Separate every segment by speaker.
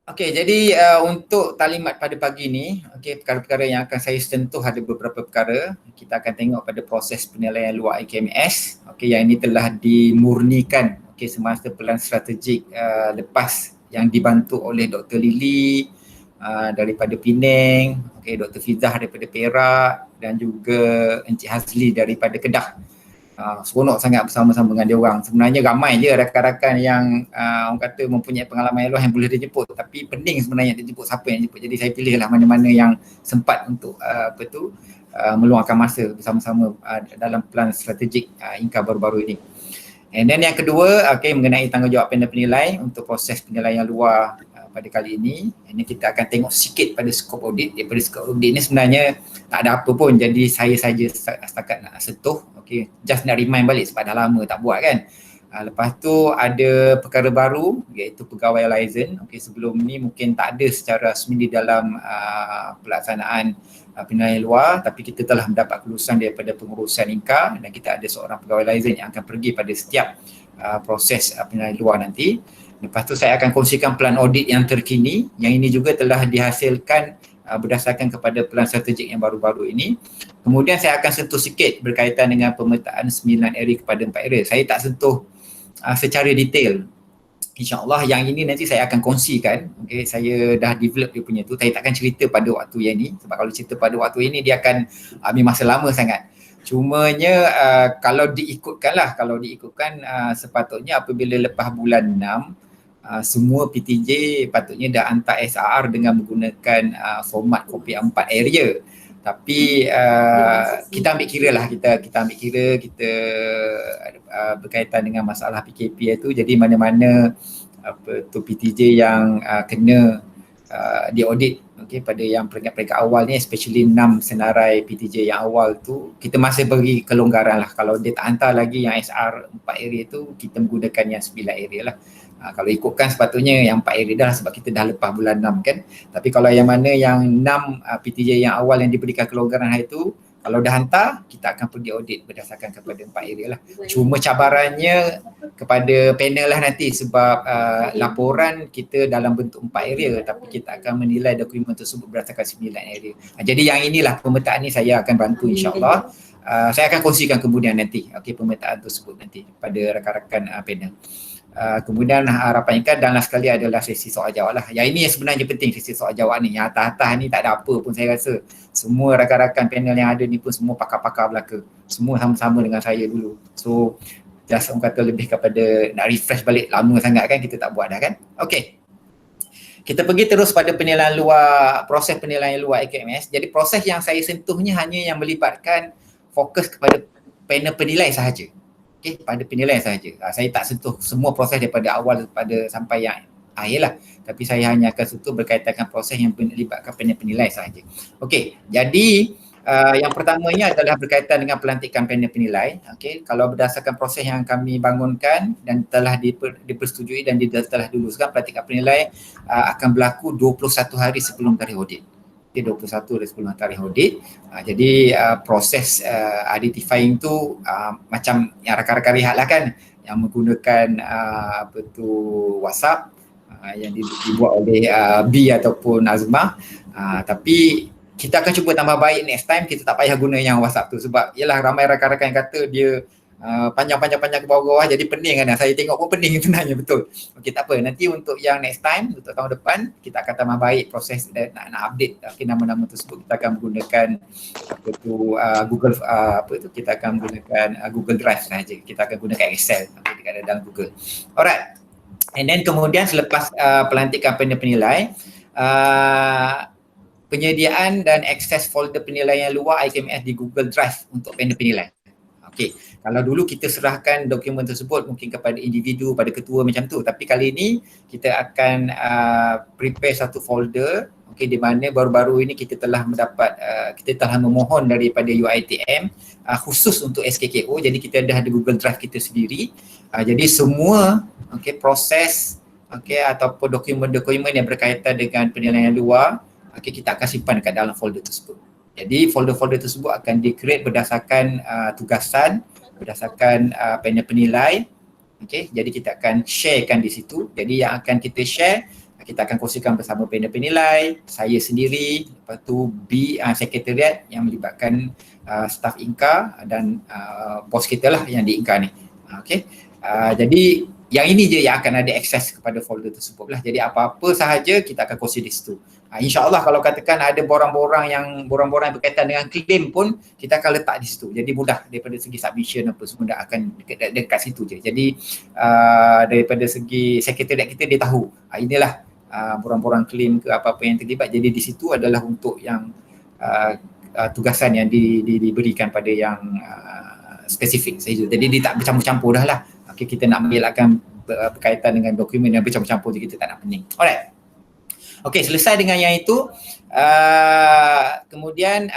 Speaker 1: Okey, jadi untuk taklimat pada pagi ni, okey, perkara-perkara yang akan saya sentuh ada beberapa perkara. Kita akan tengok pada proses penilaian luar IKMS. Okey, yang ini telah dimurnikan okey semasa pelan strategik lepas yang dibantu oleh Dr. Lily daripada Penang, okey, Dr. Fizah daripada Perak dan juga Encik Hazli daripada Kedah. Seronok sangat bersama-sama dengan dia orang. Sebenarnya ramai je rakan-rakan yang orang kata mempunyai pengalaman yang luas yang boleh dijemput, tapi pening sebenarnya dijemput siapa yang jemput. Jadi saya pilihlah mana-mana yang sempat untuk meluangkan masa bersama-sama dalam plan strategik Inka baru-baru ini. And then yang kedua, mengenai tanggungjawab panel penilai untuk proses penilaian luar pada kali ini. Ini kita akan tengok sikit pada skop audit. Daripada skop audit ni sebenarnya tak ada apa pun, jadi saya saja setakat nak sentuh. Just nak remind balik sebab dah lama tak buat kan. Lepas tu ada perkara baru iaitu pegawai liaison. Sebelum ni mungkin tak ada secara rasmi di dalam pelaksanaan penilaian luar, tapi kita telah mendapat kelulusan daripada pengurusan Inka dan kita ada seorang pegawai liaison yang akan pergi pada setiap proses penilaian luar nanti. Lepas tu saya akan kongsikan plan audit yang terkini, yang ini juga telah dihasilkan berdasarkan kepada plan strategik yang baru-baru ini. Kemudian saya akan sentuh sikit berkaitan dengan pemetaan 9 area kepada 4 area. Saya tak sentuh secara detail. InsyaAllah yang ini nanti saya akan kongsikan. Saya dah develop dia punya tu. Saya takkan cerita pada waktu yang ni. Sebab kalau cerita pada waktu ini dia akan ambil masa lama sangat. Cumanya kalau diikutkan sepatutnya apabila lepas bulan 6 semua PTJ patutnya dah hantar SRR dengan menggunakan format kopi 4 area. Tapi kita ambil kira lah, kita ambil kira kita berkaitan dengan masalah PKP itu. Jadi mana-mana PTJ yang kena diaudit pada yang peringkat-peringkat awal ni, especially 6 senarai PTJ yang awal tu, kita masih beri kelonggaran lah. Kalau dia tak hantar lagi yang SR 4 area tu, kita menggunakan yang 9 area lah. Kalau ikutkan sepatutnya yang 4 area dah sebab kita dah lepas bulan 6 kan. Tapi kalau yang mana yang 6 PTJ yang awal yang diberikan kelonggaran hari tu, kalau dah hantar, kita akan pergi audit berdasarkan kepada 4 area lah. Cuma cabarannya kepada panel lah nanti sebab laporan kita dalam bentuk 4 area, tapi kita akan menilai dokumen tersebut berdasarkan 9 area. Jadi yang inilah pemetaan ni saya akan bantu insyaAllah. Saya akan kongsikan kemudian nanti pemetaan tersebut nanti pada rakan-rakan panel. Kemudian harapan Inka dan last sekali adalah sesi soal jawab lah. Yang ini yang sebenarnya penting, sesi soal jawab ni. Yang atas-atas ni tak ada apa pun saya rasa. Semua rakan-rakan panel yang ada ni pun semua pakar-pakar belaka. Semua sama-sama dengan saya dulu. So just orang kata lebih kepada nak refresh balik, lama sangat kan kita tak buat dah kan. Okay. Kita pergi terus pada penilaian luar, proses penilaian luar IKMS. Jadi proses yang saya sentuhnya hanya yang melibatkan fokus kepada panel penilai sahaja. Pada penilaian sahaja. Saya tak sentuh semua proses daripada awal sampai yang akhir lah. Tapi saya hanya akan sentuh berkaitan dengan proses yang melibatkan panel penilai sahaja. Okey, jadi yang pertamanya adalah berkaitan dengan pelantikan panel penilai. Kalau berdasarkan proses yang kami bangunkan dan telah dipersetujui dan telah diluluskan, pelantikan penilai akan berlaku 21 hari sebelum tarikh audit. 21 dari 10 tarikh audit. Jadi proses identifying tu macam yang rakan-rakan lihat lah kan, yang menggunakan WhatsApp yang dibuat oleh B ataupun Azmah. Tapi kita akan cuba tambah baik next time, kita tak payah guna yang WhatsApp tu sebab yalah ramai rakan-rakan yang kata dia panjang-panjang ke bawah-bawah jadi pening kan. Saya tengok pun pening sebenarnya, betul. Okey, tak apa, nanti untuk yang next time, untuk tahun depan kita akan tambah baik proses dan nak update nama-nama tersebut. Kita akan menggunakan Google kita akan menggunakan Google Drive sahaja. Kita akan gunakan Excel dekat dalam Google. Alright. And then kemudian selepas pelantikan panel penilai, penyediaan dan akses folder penilaian luar IKMS di Google Drive untuk panel penilai. Okey, kalau dulu kita serahkan dokumen tersebut mungkin kepada individu, pada ketua macam tu, tapi kali ini kita akan prepare satu folder di mana baru-baru ini kita telah mendapat kita telah memohon daripada UiTM khusus untuk SKKO. Jadi kita dah ada Google Drive kita sendiri. Jadi semua proses ataupun dokumen-dokumen yang berkaitan dengan penilaian luar kita akan simpan dekat dalam folder tersebut. Jadi folder-folder tersebut akan di-create berdasarkan tugasan, berdasarkan panel penilai. Jadi kita akan sharekan di situ. Jadi yang akan kita share, Kita akan kongsikan bersama panel penilai, saya sendiri, lepas tu sekretariat yang melibatkan staf Inka dan bos kita lah yang di Inka ni. Okay. Jadi yang ini je yang akan ada akses kepada folder tersebut lah. Jadi apa-apa sahaja kita akan kongsi di situ. InsyaAllah kalau katakan ada borang-borang yang berkaitan dengan claim pun kita akan letak di situ. Jadi mudah daripada segi submission apa semua dah akan dekat situ je. Jadi daripada segi sekretariat kita dia tahu inilah borang-borang claim ke apa-apa yang terlibat. Jadi di situ adalah untuk yang tugasan yang diberikan pada yang spesifik saja. Jadi dia tak bercampur-campur dah lah. Okay, kita nak mengelakkan berkaitan dengan dokumen yang bercampur-campur je, kita tak nak pening. Alright. Okay, selesai dengan yang itu. Kemudian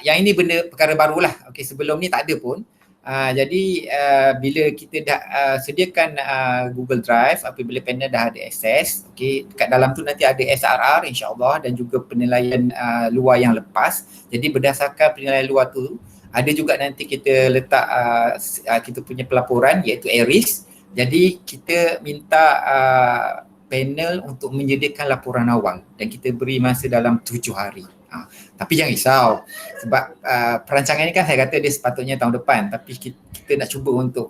Speaker 1: yang ini perkara barulah. Okay, sebelum ni tak ada pun. Jadi bila kita dah sediakan Google Drive, apabila panel dah ada akses, okay, dekat dalam tu nanti ada SRR insyaAllah dan juga penilaian luar yang lepas. Jadi berdasarkan penilaian luar tu, ada juga nanti kita letak kita punya pelaporan iaitu ARIS. Jadi kita minta panel untuk menyediakan laporan awal dan kita beri masa dalam 7 hari. Tapi jangan risau sebab perancangan ni kan saya kata dia sepatutnya tahun depan, tapi kita nak cuba untuk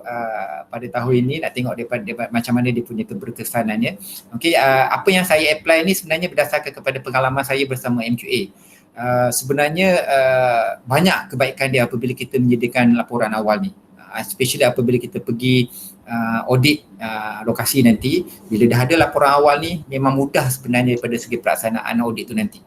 Speaker 1: pada tahun ini nak tengok daripada macam mana dia punya keberkesanannya. Okey, apa yang saya apply ni sebenarnya berdasarkan kepada pengalaman saya bersama MQA. Sebenarnya banyak kebaikan dia apabila kita menyediakan laporan awal ni, especially apabila kita pergi audit lokasi nanti. Bila dah ada laporan awal ni memang mudah sebenarnya daripada segi pelaksanaan audit tu nanti.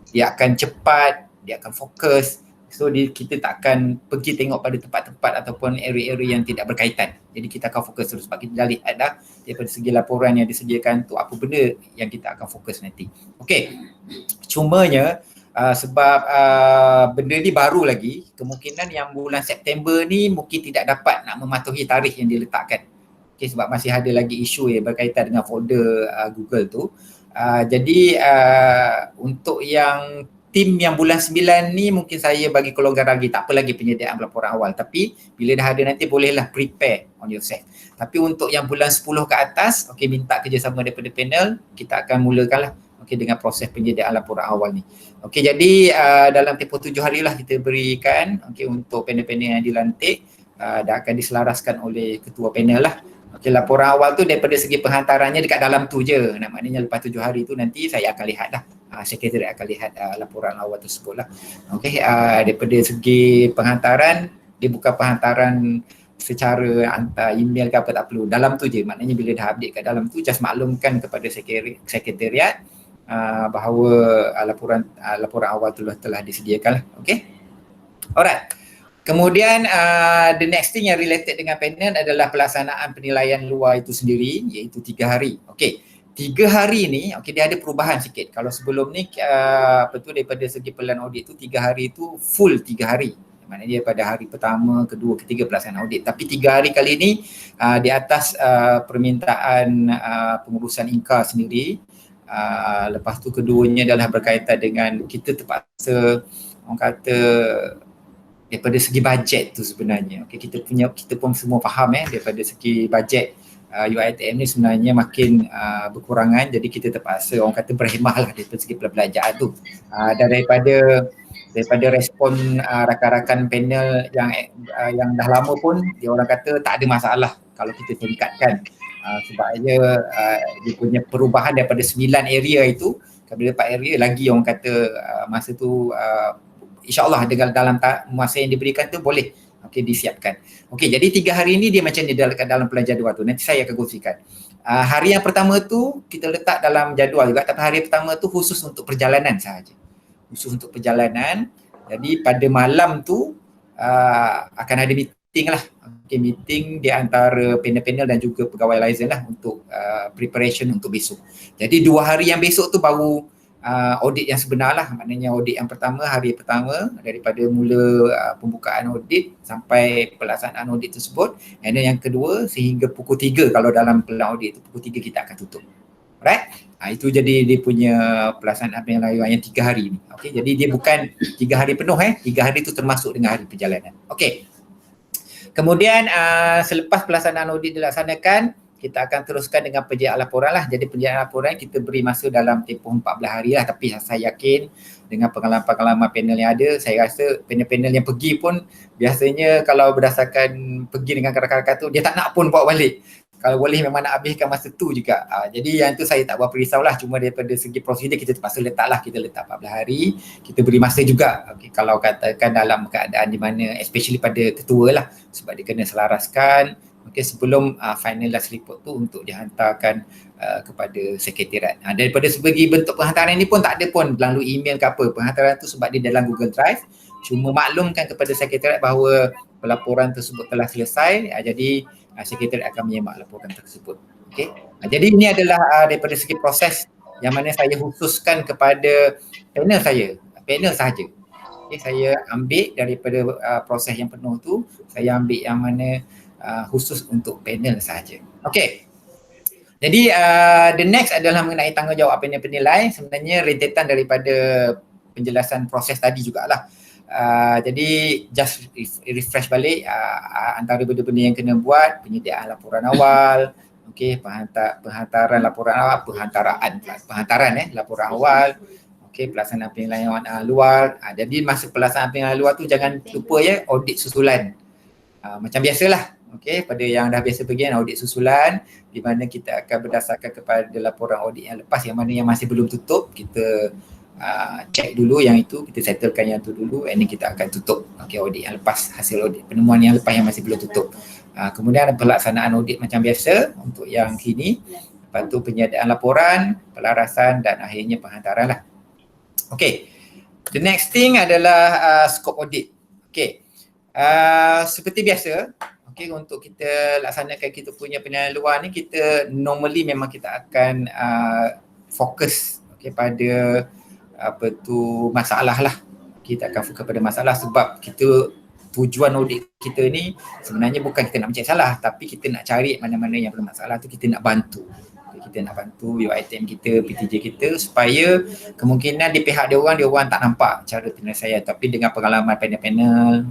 Speaker 1: Dia akan cepat, dia akan fokus. So kita tak akan pergi tengok pada tempat-tempat ataupun area-area yang tidak berkaitan. Jadi kita akan fokus terus sebab kita dah lihat dah daripada segi laporan yang disediakan tu apa benda yang kita akan fokus nanti. Okey. Cumanya sebab benda ni baru lagi, kemungkinan yang bulan September ni mungkin tidak dapat nak mematuhi tarikh yang diletakkan. Okay, sebab masih ada lagi isu yang berkaitan dengan folder Google tu. Jadi untuk yang tim yang bulan 9 ni mungkin saya bagi kelonggaran lagi, tak apa lagi penyediaan laporan awal. Tapi bila dah ada nanti bolehlah prepare on yourself. Tapi untuk yang bulan 10 ke atas, okay, minta kerjasama daripada panel, kita akan mulakanlah dengan proses penyediaan laporan awal ni. Okey, jadi dalam tempoh 7 hari lah kita berikan untuk panel-panel yang dilantik dan akan diselaraskan oleh ketua panel lah. Okey, laporan awal tu daripada segi penghantarannya dekat dalam tu je. Maknanya lepas 7 hari tu nanti saya akan lihat dah. Sekretariat akan lihat laporan awal tersebut lah. Okey, daripada segi penghantaran, dia bukan penghantaran secara hantar email ke apa, tak perlu. Dalam tu je. Maknanya bila dah update kat dalam tu, just maklumkan kepada sekretariat bahawa laporan awal tu telah disediakan lah. Okay. Alright. Kemudian the next thing yang related dengan panel adalah pelaksanaan penilaian luar itu sendiri, iaitu 3 hari. Okay. 3 hari ni, okay, dia ada perubahan sikit. Kalau sebelum ni daripada segi pelan audit tu 3 hari tu full 3 hari. Maknanya pada hari pertama, kedua, ketiga pelaksanaan audit. Tapi 3 hari kali ni di atas permintaan pengurusan Inka sendiri. Lepas tu keduanya adalah berkaitan dengan kita terpaksa orang kata daripada segi bajet tu sebenarnya. Okay, kita pun semua faham daripada segi bajet UiTM ni sebenarnya makin berkurangan, jadi kita terpaksa orang kata berhemah lah daripada segi pelajaran tu. Dan daripada respon rakan-rakan panel yang dah lama pun dia orang kata tak ada masalah kalau kita tingkatkan. Sebabnya dia punya perubahan daripada 9 area itu kepada 4 area lagi, orang kata masa tu insyaAllah dalam masa yang diberikan tu boleh disiapkan. Okey, jadi 3 hari ni dia macam ni dalam pelan jadual tu. Nanti saya akan kongsikan. Hari yang pertama tu kita letak dalam jadual juga, tapi hari pertama tu khusus untuk perjalanan sahaja. Khusus untuk perjalanan. Jadi pada malam tu akan ada meeting lah. Meeting di antara panel-panel dan juga pegawai liaison lah untuk preparation untuk besok. Jadi 2 hari yang besok tu baru audit yang sebenar lah. Maknanya audit yang pertama, hari pertama daripada mula pembukaan audit sampai pelaksanaan audit tersebut. Dan yang kedua sehingga pukul 3 kalau dalam pelan audit tu, pukul 3 kita akan tutup. Alright? Itu jadi dia punya pelaksanaan penilaian yang 3 hari ni. Okay, jadi dia bukan 3 hari penuh 3 hari tu termasuk dengan hari perjalanan. Okey. Kemudian selepas pelaksanaan audit dilaksanakan, kita akan teruskan dengan penjayaan laporan lah. Jadi penjayaan laporan kita beri masa dalam tempoh 14 hari lah, tapi saya yakin dengan pengalaman-pengalaman panel yang ada, saya rasa panel-panel yang pergi pun biasanya kalau berdasarkan pergi dengan rakan-rakan tu, dia tak nak pun bawa balik. Kalau boleh memang nak habiskan masa tu juga. Jadi yang tu saya tak berapa risau lah, cuma daripada segi prosedur kita terpaksa letak lah, kita letak 14 hari, kita beri masa juga. Okay, kalau katakan dalam keadaan di mana, especially pada ketua lah, sebab dia kena selaraskan sebelum final last report tu untuk dihantarkan kepada sekretariat. Daripada segi bentuk penghantaran ni pun tak ada pun melalui email ke apa. Penghantaran tu sebab dia dalam Google Drive, cuma maklumkan kepada sekretariat bahawa pelaporan tersebut telah selesai, jadi sekretariat akan menyemak laporan tersebut. Okay. Jadi ini adalah daripada segi proses yang mana saya khususkan kepada panel saya, panel sahaja. Okay, saya ambil daripada proses yang penuh tu, saya ambil yang mana khusus untuk panel sahaja. Okay. Jadi the next adalah mengenai tanggungjawab panel penilai. Sebenarnya rentetan daripada penjelasan proses tadi jugalah. Jadi just refresh balik antara benda-benda yang kena buat, penyediaan laporan awal, okey, penghantaran laporan awal, penghantaran laporan awal, okey, pelaksanaan penilaian luar. Jadi masa pelaksanaan penilaian luar tu jangan lupa ya, audit susulan. Macam biasalah, okey, pada yang dah biasa pergi audit susulan, di mana kita akan berdasarkan kepada laporan audit yang lepas, yang mana yang masih belum tutup, kita check dulu yang itu, kita settlekan yang tu dulu, and then kita akan tutup audit yang lepas, hasil audit penemuan yang lepas yang masih belum tutup. Kemudian ada pelaksanaan audit macam biasa untuk yang kini, lepas tu penyediaan laporan, pelarasan dan akhirnya penghantaran lah. Okay, the next thing adalah scope audit. Okay, seperti biasa, okay, untuk kita laksanakan kita punya penilaian luar ni, kita normally memang kita akan fokus pada masalah lah. Kita akan fokus pada masalah sebab kita, tujuan audit kita ni sebenarnya bukan kita nak mencari salah, tapi kita nak cari mana-mana yang bermasalah tu, kita nak bantu. Kita nak bantu UiTM kita, PTJ kita, supaya kemungkinan di pihak dia orang tak nampak cara penyelesaian, tapi dengan pengalaman panel-panel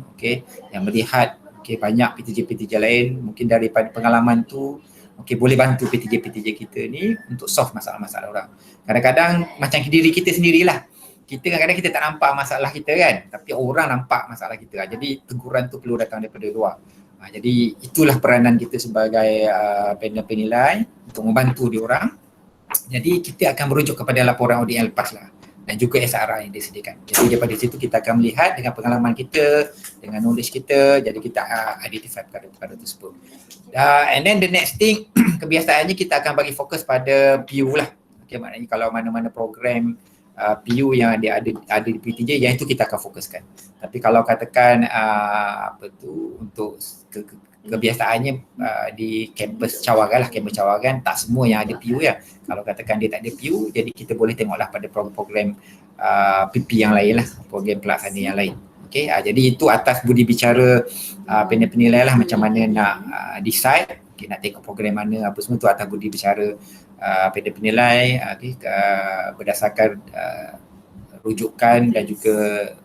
Speaker 1: yang melihat banyak PTJ-PTJ lain, mungkin daripada pengalaman tu boleh bantu PTJ-PTJ kita ni untuk solve masalah-masalah orang. Kadang-kadang macam diri kita sendirilah, kita kadang-kadang kita tak nampak masalah kita kan, tapi orang nampak masalah kita. Jadi teguran tu perlu datang daripada luar. Jadi itulah peranan kita sebagai panel penilai untuk membantu diorang. Jadi kita akan merujuk kepada laporan audit yang lepas lah, dan juga SRA yang disediakan. Jadi daripada situ kita akan melihat dengan pengalaman kita, dengan knowledge kita, jadi kita identify perkara-perkara tersebut. And then the next thing, kebiasaannya kita akan bagi fokus pada PU lah. Okay, maknanya kalau mana-mana program PU yang ada di PTJ, yang itu kita akan fokuskan. Tapi kalau katakan untuk kebiasaannya di kampus cawangan lah, kampus cawangan tak semua yang ada PU ya. Kalau katakan dia tak ada PU, jadi kita boleh tengoklah pada program PP yang lain lah, program pelaksana yang lain. Okay, jadi itu atas budi bicara panel penilai lah, macam mana nak decide, nak tengok program mana, apa semua tu atas budi bicara panel penilai, berdasarkan rujukan dan juga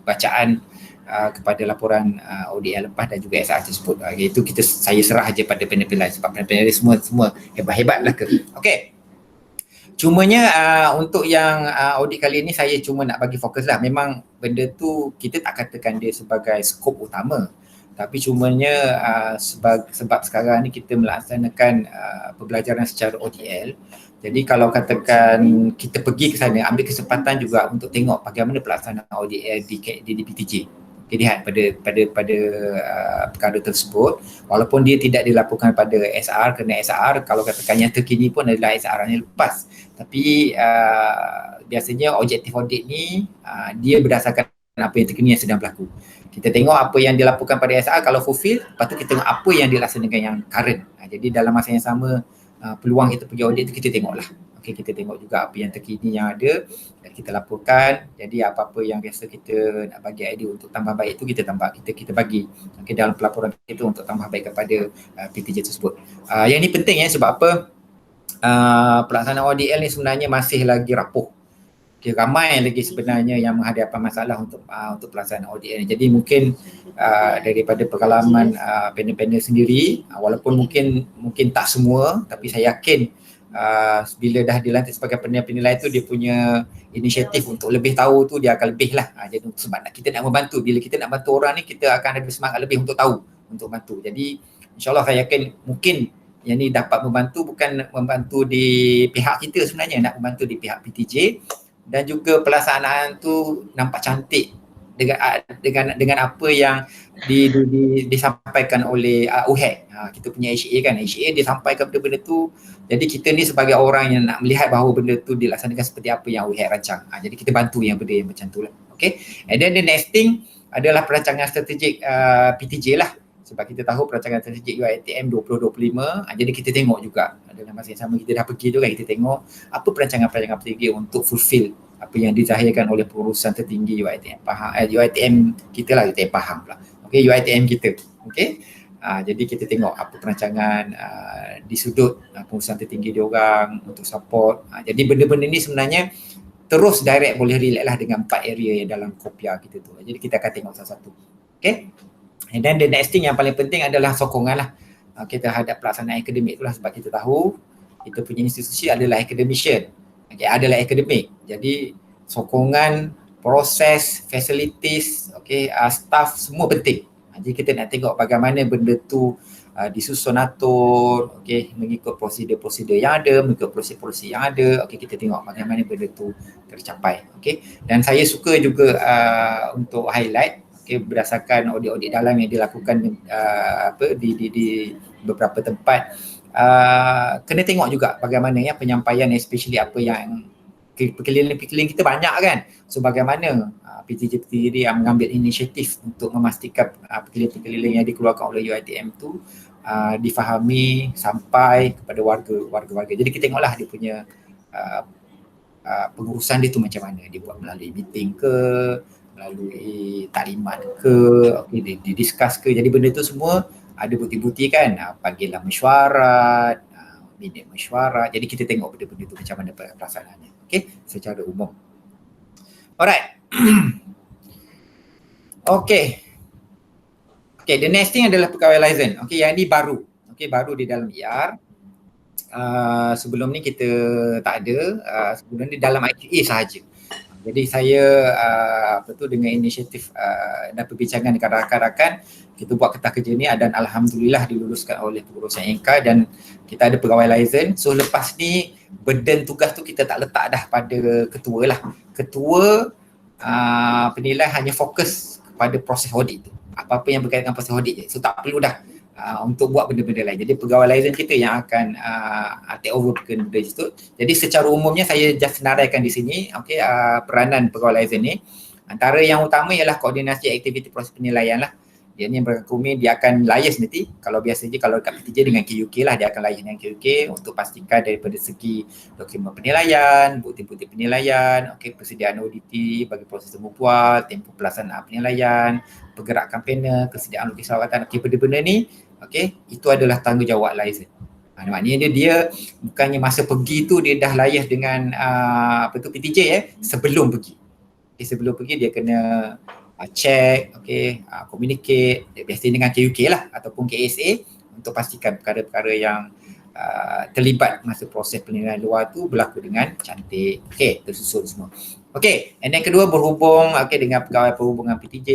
Speaker 1: bacaan kepada laporan audit yang lepas dan juga SR tersebut. Itu saya serah aja pada panel penilai, sebab panel penilai semua hebat-hebat lah ke. Okay. Cumanya untuk yang audit kali ini saya cuma nak bagi fokus lah. Memang benda tu kita tak katakan dia sebagai skop utama, tapi cumanya sebab sekarang ni kita melaksanakan pembelajaran secara ODL. Jadi kalau katakan kita pergi ke sana, ambil kesempatan juga untuk tengok bagaimana pelaksanaan ODL di PTJ. Lihat pada perkara tersebut, walaupun dia tidak dilaporkan pada SR, kerana SR kalau katakan yang terkini pun adalah SR yang lepas, tapi biasanya objektif audit ni dia berdasarkan apa yang terkini yang sedang berlaku. Kita tengok apa yang dilaporkan pada SR, kalau fulfill, lepas tu kita tengok apa yang dilaksanakan yang current. Jadi dalam masa yang sama, peluang kita pergi audit tu kita tengoklah. Okay, kita tengok juga apa yang terkini yang ada dan kita laporkan. Jadi apa-apa yang biasa kita nak bagi idea untuk tambah baik tu kita tambah, kita bagi dalam pelaporan kita untuk tambah baik kepada PTJ tersebut. Yang ni penting sebab apa? Pelaksanaan ODL ni sebenarnya masih lagi rapuh. Okay, ramai lagi sebenarnya yang menghadapi masalah untuk pelaksanaan audit ini. Jadi mungkin daripada pengalaman panel-panel sendiri, walaupun mungkin tak semua, tapi saya yakin bila dah dilantik sebagai penilai tu, dia punya inisiatif untuk lebih tahu tu dia akan lebih lah. Jadi sebab kita nak membantu, bila kita nak bantu orang ni, kita akan ada semangat lebih untuk tahu, untuk bantu. Jadi insyaAllah saya yakin mungkin yang ni dapat membantu, bukan membantu di pihak kita sebenarnya, nak membantu di pihak PTJ, dan juga pelaksanaan tu nampak cantik dengan apa yang disampaikan oleh UHEC. Kita punya HA kan, HA dia sampaikan benda-benda tu, jadi kita ni sebagai orang yang nak melihat bahawa benda tu dilaksanakan seperti apa yang UHEC rancang. Jadi kita bantu yang benda yang macam tu lah. Okay, and then the next thing adalah perancangan strategik PTJ lah. Sebab kita tahu perancangan strategik UiTM 2025, jadi kita tengok juga dalam masa yang sama kita dah pergi tu kan, kita tengok apa perancangan-perancangan strategi untuk fulfill apa yang dizahirkan oleh pengurusan tertinggi UiTM Pahang, UiTM kita lah, UiTM Pahang pula. Okay, UiTM kita. Okay, jadi kita tengok apa perancangan di sudut pengurusan tertinggi diorang untuk support. Jadi benda-benda ni sebenarnya terus direct boleh relate lah dengan 4 area yang dalam kopiah kita tu. Jadi kita akan tengok satu-satu. Okay. And then the next thing yang paling penting adalah sokongan lah kita terhadap pelaksanaan akademik tu lah, sebab kita tahu kita punya institusi adalah academician, adalah akademik. Jadi sokongan, proses, facilities, staff semua penting. Jadi kita nak tengok bagaimana benda tu disusun atur, mengikut prosedur-prosedur yang ada, mengikut polisi-polisi yang ada. Kita tengok bagaimana benda tu tercapai. Dan saya suka juga untuk highlight berdasarkan audit-audit dalam yang dilakukan di beberapa tempat, kena tengok juga bagaimana ya penyampaian, especially apa yang pekeliling kita banyak kan. So bagaimana PTJ yang mengambil inisiatif untuk memastikan pekeliling yang dikeluarkan oleh UiTM tu difahami sampai kepada warga-warga. Jadi kita tengoklah dia punya pengurusan dia tu macam mana. Dia buat melalui meeting ke, melalui taklimat ke, didiscuss ke. Jadi benda tu semua ada bukti-bukti kan, panggillah mesyuarat, minit mesyuarat. Jadi kita tengok benda-benda tu macam mana pelaksanaannya. Secara umum. Alright. The next thing adalah pegawai liaison. Yang ni baru. Baru di dalam IR. Sebelum ni kita tak ada. Sebelum ni dalam IQA sahaja. Jadi saya dengan inisiatif dan perbincangan dengan rakan-rakan, kita buat kertas kerja ni dan alhamdulillah diluluskan oleh pengurusan Enka dan kita ada pegawai liaison. So lepas ni burden tugas tu kita tak letak dah pada ketua lah. Ketua penilai hanya fokus kepada proses audit tu. Apa-apa yang berkaitan dengan proses audit je. So tak perlu dah untuk buat benda-benda lain. Jadi pegawai liaison kita yang akan take over benda itu. Jadi secara umumnya saya just senaraikan di sini peranan pegawai liaison ni. Antara yang utama ialah koordinasi aktiviti proses penilaian lah. Dia ni yang berkumpulan, dia akan liaise nanti. Kalau biasa je kalau dekat PTJ dengan KUK lah, dia akan liaise dengan KUK untuk pastikan daripada segi dokumen penilaian, bukti-bukti penilaian, persediaan auditi bagi proses temu bual, tempoh pelaksanaan penilaian, pergerakan panel, kesediaan lukisan rawatan. Benda-benda ni itu adalah tanggungjawab liaison. Maknanya dia bukannya masa pergi tu dia dah liaise dengan PTJ sebelum pergi. Sebelum pergi dia kena check, communicate, biasanya dengan KUK lah ataupun KSA untuk pastikan perkara-perkara yang terlibat masa proses penilaian luar tu berlaku dengan cantik. Tersusun semua. And then kedua berhubung dengan pegawai perhubungan PTJ,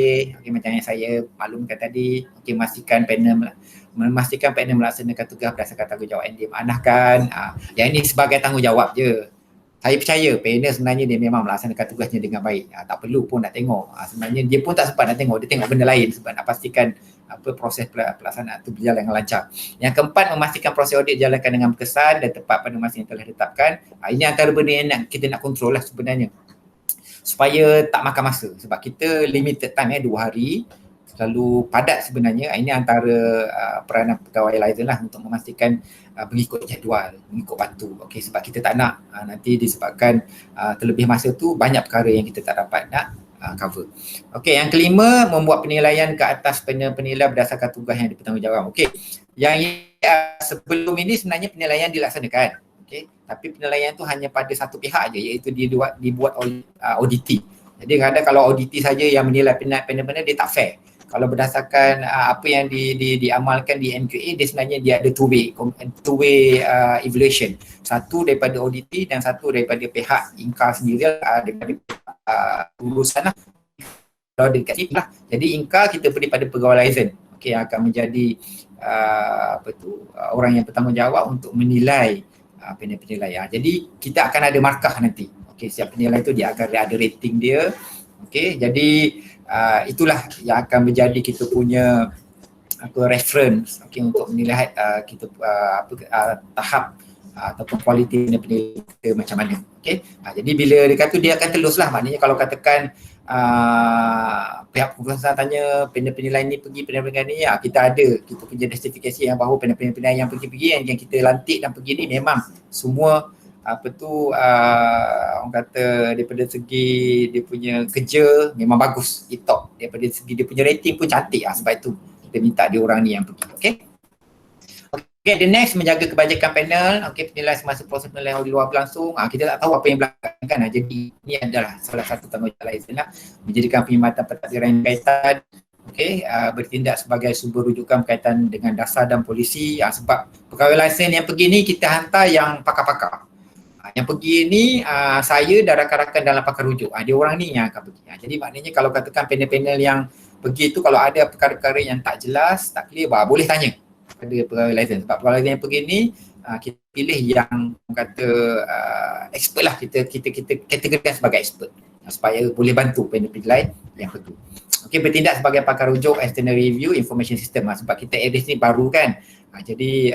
Speaker 1: macam yang saya maklumkan tadi, memastikan panel melaksanakan tugas berdasarkan tanggungjawab yang diamanahkan. Yang ini sebagai tanggungjawab je. Saya percaya panel sebenarnya dia memang melaksanakan tugasnya dengan baik. Tak perlu pun nak tengok. Sebenarnya dia pun tak sempat nak tengok, dia tengok benda lain sebab nak pastikan proses pelaksanaan itu berjalan dengan lancar. Yang keempat, memastikan proses audit dijalankan dengan berkesan dan tepat pada masa yang telah ditetapkan. Ini antara benda yang kita nak kontrol lah sebenarnya. Supaya tak makan masa. Sebab kita limited time 2 hari. Terlalu padat sebenarnya. Ini antara peranan pegawai liaison lah untuk memastikan mengikut jadual, mengikut waktu. Sebab kita tak nak nanti disebabkan terlebih masa tu banyak perkara yang kita tak dapat nak cover. Yang kelima, membuat penilaian ke atas penilai berdasarkan tugas yang dipertanggungjawabkan. Yang sebelum ini sebenarnya penilaian dilaksanakan. Okey, tapi penilaian tu hanya pada satu pihak aja, iaitu dibuat oleh auditi. Jadi kadang kalau auditi saja yang menilai panel dia tak fair. Kalau berdasarkan apa yang diamalkan di MQA, dia sebenarnya dia ada two way evaluation. Satu daripada auditi dan satu daripada pihak INCA sendiri, daripada urusan lah. Kalau dekat sini lah. Jadi INCA kita beri pada pegawai license. Okey, yang akan menjadi orang yang bertanggungjawab untuk menilai penilai. Jadi kita akan ada markah nanti. Okey, setiap penilai tu dia akan ada rating dia. Okey, jadi itulah yang akan menjadi kita punya reference, okey, untuk menilai kita tahap ataupun kualiti penilai kita macam mana. Okey. Jadi bila dekat tu dia akan teluslah, maknanya kalau katakan pihak pengurusan tanya penilai ni pergi penilai ni, kita punya justifikasi yang bahawa penilai yang pergi yang kita lantik dan pergi ni memang semua orang kata daripada segi dia punya kerja memang bagus, top. Daripada segi dia punya rating pun cantik, sebab itu kita minta dia orang ni yang pergi. Okey. Okay, the next, menjaga kebajikan panel. Okey, penilaian semasa proses penilaian di luar berlangsung. Kita tak tahu apa yang berlaku kan. Jadi ini adalah salah satu tanggungjawab license lah, menjadikan perkhidmatan pentadbiran yang berkaitan, bertindak sebagai sumber rujukan berkaitan dengan dasar dan polisi. Sebab pegawai license yang pergi ni kita hantar yang pakar-pakar. Yang pergi ni saya dan rakan-rakan dalam pakar rujuk. Dia orang ni yang akan pergi. Jadi maknanya kalau katakan panel-panel yang pergi tu, kalau ada perkara-perkara yang tak jelas, tak clear, boleh tanya pada pegawai license. Sebab pegawai license yang pergi ni kita pilih yang kata expert lah, kita kategorikan sebagai expert supaya boleh bantu penilai yang pergi. Okey, bertindak sebagai pakar rujuk external review information system, sebab kita ADIS ni baru kan. Jadi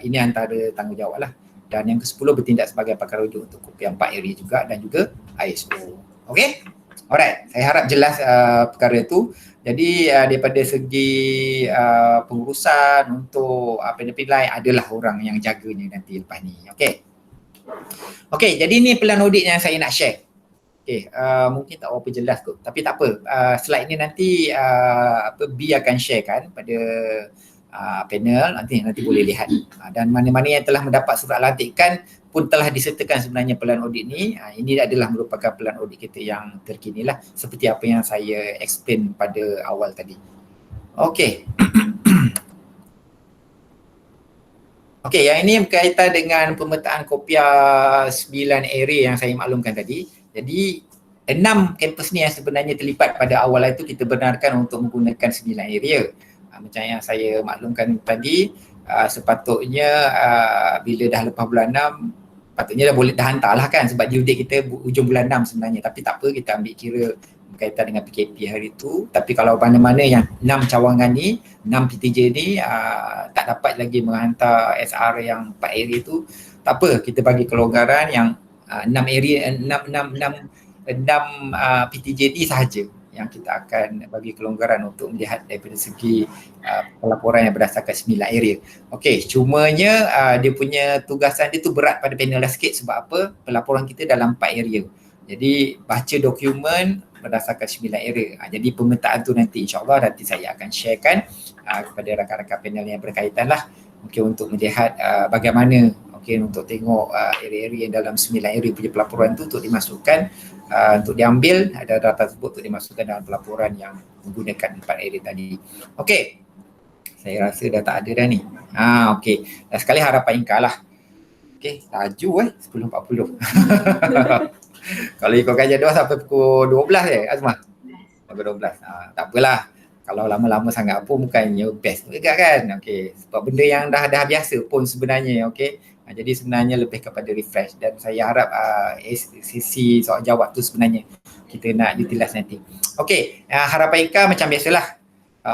Speaker 1: ini antara tanggungjawab lah. Dan yang ke-10, bertindak sebagai pakar rujuk untuk kopi 4 area juga dan juga ISO. Okey? Alright, saya harap jelas perkara itu. Jadi daripada segi pengurusan untuk penilai adalah orang yang jaganya nanti lepas ni. Okey. Okey, jadi ni pelan audit yang saya nak share. Okey, mungkin tak berapa jelas kot, tapi tak apa. Slide ni nanti B akan share kan pada panel, nanti boleh lihat. Dan mana-mana yang telah mendapat surat lantikan pun telah disertakan sebenarnya pelan audit ni. Ini adalah merupakan pelan audit kita yang terkini lah, seperti apa yang saya explain pada awal tadi. Okey. Okey, yang ini berkaitan dengan pemetaan kopiah 9 area yang saya maklumkan tadi. Jadi 6 kampus ni yang sebenarnya terlibat pada awal itu kita benarkan untuk menggunakan 9 area. Macam yang saya maklumkan tadi, sepatutnya bila dah lepas bulan 6 patutnya dah hantar lah kan, sebab due date kita hujung bulan 6 sebenarnya. Tapi tak apa, kita ambil kira berkaitan dengan PKP hari itu. Tapi kalau mana-mana yang 6 cawangan ni, 6 PTJ ni tak dapat lagi menghantar SR yang 4 area tu, tak apa, kita bagi kelonggaran yang 6 PTJ ni sahaja yang kita akan bagi kelonggaran untuk melihat daripada segi pelaporan yang berdasarkan 9 area. Okey, cumanya dia punya tugasan dia tu berat pada panel lah sikit. Sebab apa? Pelaporan kita dalam 4 area. Jadi baca dokumen berdasarkan 9 area. Jadi pemetaan tu nanti insyaAllah nanti saya akan sharekan kepada rakan-rakan panel yang berkaitan lah. Okey, untuk melihat bagaimana untuk tengok area-area yang dalam 9 area punya pelaporan tu untuk dimasukkan, untuk diambil data tersebut untuk dimasukkan dalam pelaporan yang menggunakan 4 area tadi. Okey, saya rasa dah tak ada dah ni. Okey, dah sekali harapan INCA lah. Okey, laju 10.40. Kalau ikutkan jadual sampai pukul 12 Azmah? Sampai 12. Tak apalah. Kalau lama-lama sangat pun bukannya best juga kan. Okey, sebab benda yang dah biasa pun sebenarnya. Okey. Jadi sebenarnya lebih kepada refresh, dan saya harap sisi soal jawab tu sebenarnya kita nak utilize nanti. Okey, harapan INCA macam biasalah.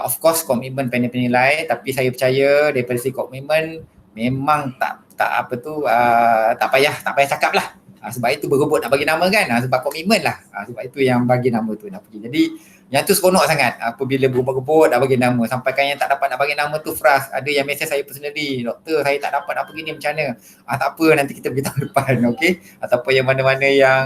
Speaker 1: Of course komitmen penilai, tapi saya percaya daripada segi komitmen memang tak payah cakap lah. Sebab itu berebut nak bagi nama kan, sebab komitmen lah. Sebab itu yang bagi nama tu nak pergi. Jadi yang tu seronok sangat apabila berebut-rebut nak bagi nama, sampaikan yang tak dapat nak bagi nama tu frust. Ada yang mesej saya personally, doktor saya tak dapat nak pergi ni macam mana. Tak apa, nanti kita pergi tahun depan. Okey, ataupun yang mana-mana yang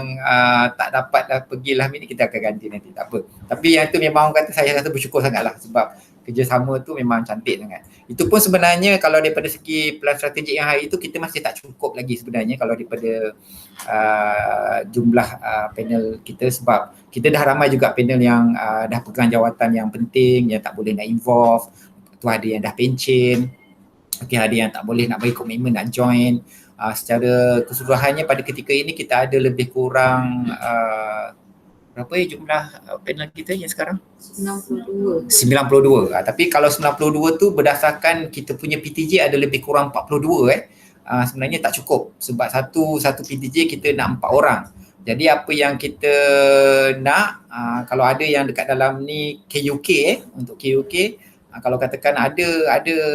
Speaker 1: tak dapat dah pergilah ni, kita akan ganti nanti, tak apa. Tapi yang tu memang orang kata saya rasa bersyukur sangat lah, sebab kerjasama tu memang cantik sangat. Itu pun sebenarnya kalau daripada segi plan strategik yang hari itu kita masih tak cukup lagi sebenarnya kalau daripada jumlah panel kita, sebab kita dah ramai juga panel yang dah pegang jawatan yang penting, yang tak boleh nak involve, tu ada yang dah pencen, ada yang tak boleh nak bagi komitmen nak join. Secara keseluruhannya pada ketika ini kita ada lebih kurang berapa jumlah panel kita yang sekarang? 92. Tapi kalau 92 tu berdasarkan kita punya PTJ ada lebih kurang 42 sebenarnya tak cukup, sebab satu PTJ kita nak 4 orang. Jadi apa yang kita nak, kalau ada yang dekat dalam ni KUK untuk KUK, kalau katakan ada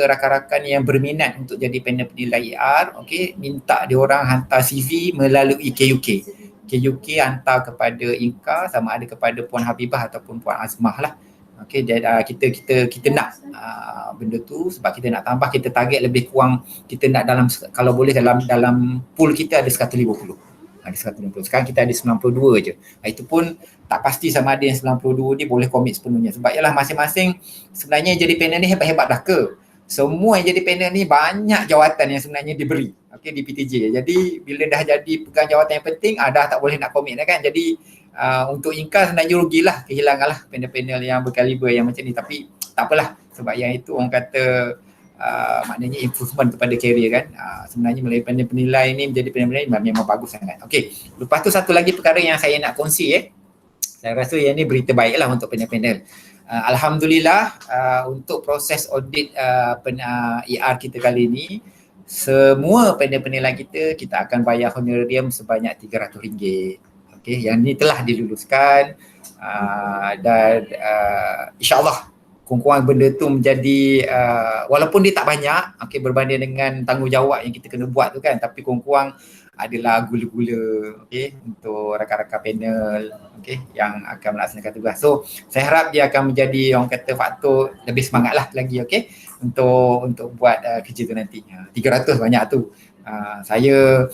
Speaker 1: rakan-rakan yang berminat untuk jadi panel penilai IR, minta dia orang hantar CV melalui KUK. KUK hantar kepada Inka, sama ada kepada Puan Habibah ataupun Puan Azmah lah. Kita nak benda tu, sebab kita nak tambah, kita target lebih kurang, kita nak dalam, kalau boleh dalam pool kita ada 150. Ada 150. Sekarang kita ada 92 je. Itu pun tak pasti sama ada yang 92 ni boleh komit sepenuhnya. Sebab ialah masing-masing sebenarnya jadi panel ni hebat-hebat dah ke. Semua yang jadi panel ni banyak jawatan yang sebenarnya diberi di PTJ. Jadi bila dah jadi pegang jawatan yang penting, dah tak boleh nak komit kan. Jadi untuk Inka sebenarnya rugilah, kehilanganlah panel-panel yang berkaliber yang macam ni. Tapi tak apalah, sebab yang itu orang kata maknanya improvement kepada career kan. Sebenarnya melalui panel penilai ni menjadi panel penilai memang bagus sangat. Lepas tu satu lagi perkara yang saya nak kongsi saya rasa yang ni berita baiklah untuk panel-panel. Alhamdulillah untuk proses audit ER kita kali ni, semua panel penilai kita akan bayar honorarium sebanyak RM300. Yang ni telah diluluskan dan insyaAllah kurang-kurang benda tu menjadi walaupun dia tak banyak berbanding dengan tanggungjawab yang kita kena buat tu kan, tapi kurang-kurang adalah gula-gula untuk rakan-rakan panel yang akan melaksanakan tugas. So saya harap dia akan menjadi orang kata faktor lebih semangat lah lagi untuk buat kerja tu nanti. 300 banyak tu. Saya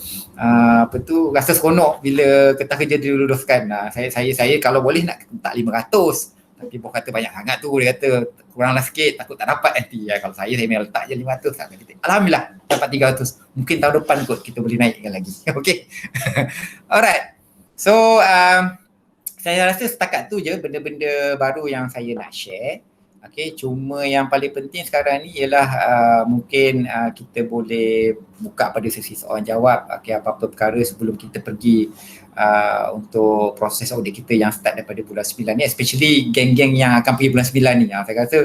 Speaker 1: rasa seronok bila kertas kerja diluluskan. Saya kalau boleh nak tak 500, tapi bos kata banyak sangat tu, dia kata kuranglah sikit, takut tak dapat nanti. Kalau saya memang letak je 500. Alhamdulillah dapat 300. Mungkin tahun depan kot kita boleh naikkan lagi. Alright. So saya rasa setakat tu je benda-benda baru yang saya nak share. Cuma yang paling penting sekarang ni ialah mungkin kita boleh buka pada sesi soalan jawab apa-apa perkara sebelum kita pergi untuk proses audit kita yang start daripada bulan 9 ni, especially geng-geng yang akan pergi bulan 9 ni. Saya rasa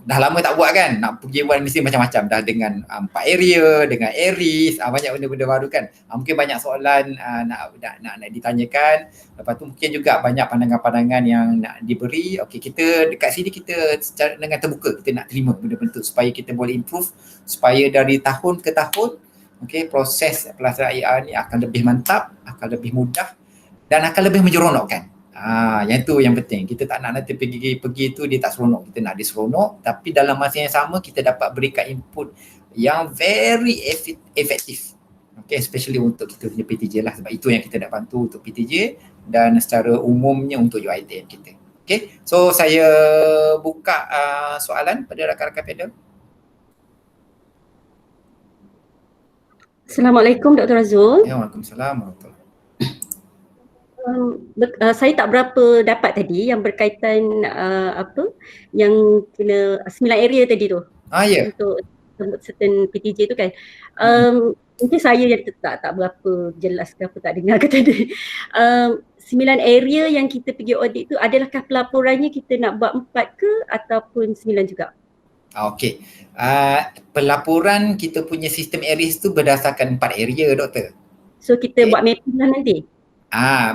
Speaker 1: dah lama tak buat kan, nak pergi buat mesti macam-macam dah, dengan 4 area, dengan ARIS, banyak benda-benda baru kan. Mungkin banyak soalan nak ditanyakan. Lepas tu mungkin juga banyak pandangan-pandangan yang nak diberi. Kita dekat sini kita secara dengan terbuka, kita nak terima benda-benda tu supaya kita boleh improve, supaya dari tahun ke tahun proses pelaksanaan IR ni akan lebih mantap, akan lebih mudah dan akan lebih menyeronokkan. Yang tu yang penting. Kita tak nak nanti pergi tu dia tak seronok. Kita nak dia seronok, tapi dalam masa yang sama kita dapat berikan input yang very efektif. Especially untuk kita punya PTJ lah, sebab itu yang kita nak bantu untuk PTJ dan secara umumnya untuk UiTM kita. So saya buka soalan pada rakan-rakan panel.
Speaker 2: Assalamualaikum Dr. Azul.
Speaker 1: Waalaikumsalam warahmatullahi.
Speaker 2: Saya tak berapa dapat tadi yang berkaitan yang kena 9 area tadi tu.
Speaker 1: Ya.
Speaker 2: Untuk certain PTJ tu kan. Mungkin saya yang tak berapa jelas ke apa, tak dengar ke tadi. 9 area yang kita pergi audit tu, adalahkah pelaporannya kita nak buat 4 ke ataupun 9 juga?
Speaker 1: Pelaporan kita punya sistem ARIS tu berdasarkan 4 area, doktor.
Speaker 2: So kita buat mapping lah nanti?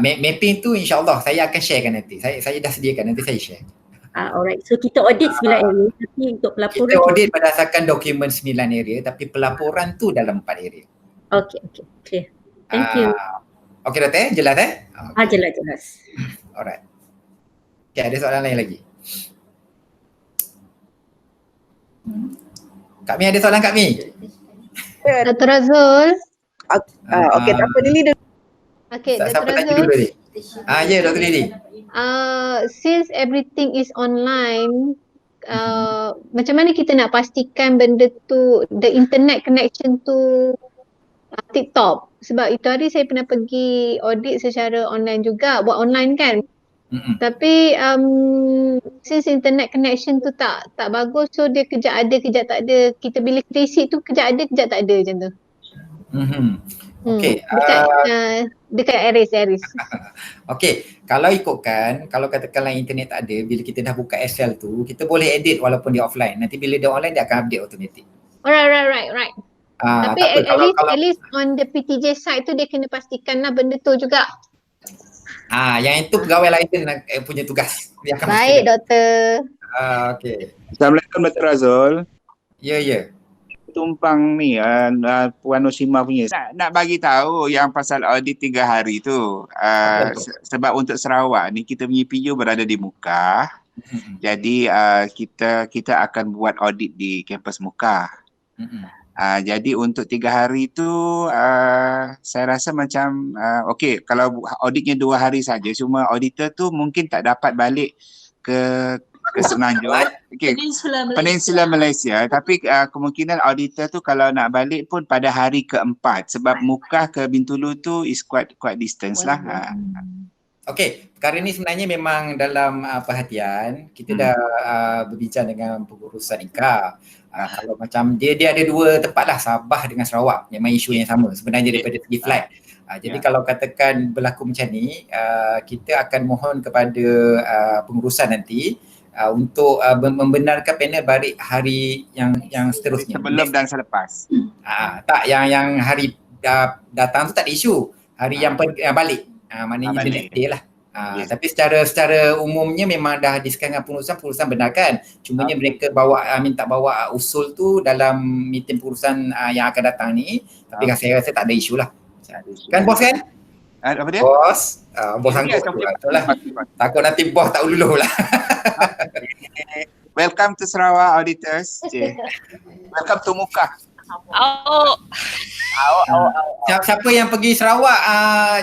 Speaker 1: Mapping tu insyaAllah saya akan sharekan nanti. Saya dah sediakan, nanti saya share.
Speaker 2: Alright, so kita audit 9 area, tapi untuk pelaporan
Speaker 1: kita audit berdasarkan dokumen 9 area, tapi pelaporan tu dalam 4 area.
Speaker 2: Clear. Thank you.
Speaker 1: Doktor, jelas
Speaker 2: Jelas.
Speaker 1: Alright. Ada soalan lain lagi? Kak Mi, ada soalan Kak Mi?
Speaker 3: Dr. Azul.
Speaker 4: Tak apa Lily dulu.
Speaker 1: Siapa tanya dulu tadi? Dr. Lily.
Speaker 3: Since everything is online, macam mana kita nak pastikan benda tu, the internet connection tu tip-top. Sebab itu hari saya pernah pergi audit secara online juga, buat online kan. Tapi since internet connection tu tak bagus, so dia kejap ada kejap tak ada. Kita bilik receipt tu kejap ada kejap tak ada macam tu.
Speaker 1: Okey.
Speaker 3: Dekat Aris.
Speaker 1: Okey, kalau ikutkan, kalau katakanlah internet tak ada, bila kita dah buka Excel tu, kita boleh edit walaupun dia offline. Nanti bila dia online, dia akan update automatic.
Speaker 3: Right. Tapi
Speaker 1: tak apa,
Speaker 3: at least on the PTJ side tu dia kena pastikan lah benda tu juga.
Speaker 1: Yang itu pegawai lain punya tugas. Dia akan
Speaker 3: Baik doktor.
Speaker 1: Okey.
Speaker 5: Assalamualaikum Dr. Razul.
Speaker 1: Ya.
Speaker 5: Tumpang ni Puan Noshima punya. Nak bagi tahu yang pasal audit 3 hari tu. Sebab untuk Sarawak ni kita punya PU berada di Mukah. Jadi kita akan buat audit di kampus Mukah. Jadi untuk 3 hari tu saya rasa macam okey, kalau auditnya 2 hari saja, cuma auditor tu mungkin tak dapat balik ke Semenanjung, Peninsula Malaysia. Tapi kemungkinan auditor tu kalau nak balik pun pada hari keempat, sebab Mukah ke Bintulu tu is quite distance lah.
Speaker 1: Okey, perkara ni sebenarnya memang dalam perhatian. Kita dah berbincang dengan pengurusan IKA. Kalau macam dia ada 2 tempat lah, Sabah dengan Sarawak, memang isu yang sama sebenarnya daripada segi flight. Jadi kalau katakan berlaku macam ni, kita akan mohon kepada pengurusan nanti untuk membenarkan panel balik hari yang seterusnya.
Speaker 5: Sebelum dan selepas.
Speaker 1: Tak, yang hari datang tu tak ada isu. Hari yang balik. Maknanya the next day lah. Tapi secara umumnya memang dah discuss dengan pengurusan benarkan. Cumanya mereka minta bawa usul tu dalam meeting pengurusan yang akan datang ni. Tapi saya rasa tak ada isu lah. Kan bos kan?
Speaker 5: Apa dia?
Speaker 1: Bos sanggup lah. Takut nanti bos tak ululuh lah.
Speaker 5: Welcome to Sarawak auditors. Welcome to Mukah.
Speaker 1: Siapa yang pergi Sarawak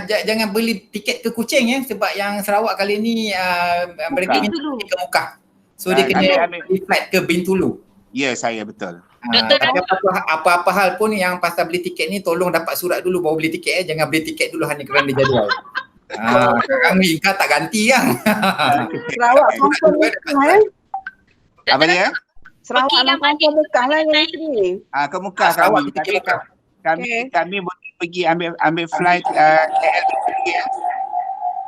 Speaker 1: jangan beli tiket ke Kuching ya, sebab yang Sarawak kali ni mereka minta ke Mukah. So dia kena flight ke Bintulu.
Speaker 5: Ya, saya betul.
Speaker 1: Tapi apa-apa hal pun yang pasal beli tiket ni, tolong dapat surat dulu baru beli tiket jangan beli tiket dulu hanya kerana jadual. Kami tak ganti kan.
Speaker 4: Sarawak confirm Mukah.
Speaker 5: Apa dia?
Speaker 4: Sarawak confirm Mukah lah yang sini.
Speaker 5: Ke Mukah
Speaker 1: Sarawak
Speaker 5: kami.
Speaker 1: kita ke Mukah.
Speaker 5: Kami boleh pergi ambil flight KL pergi ya.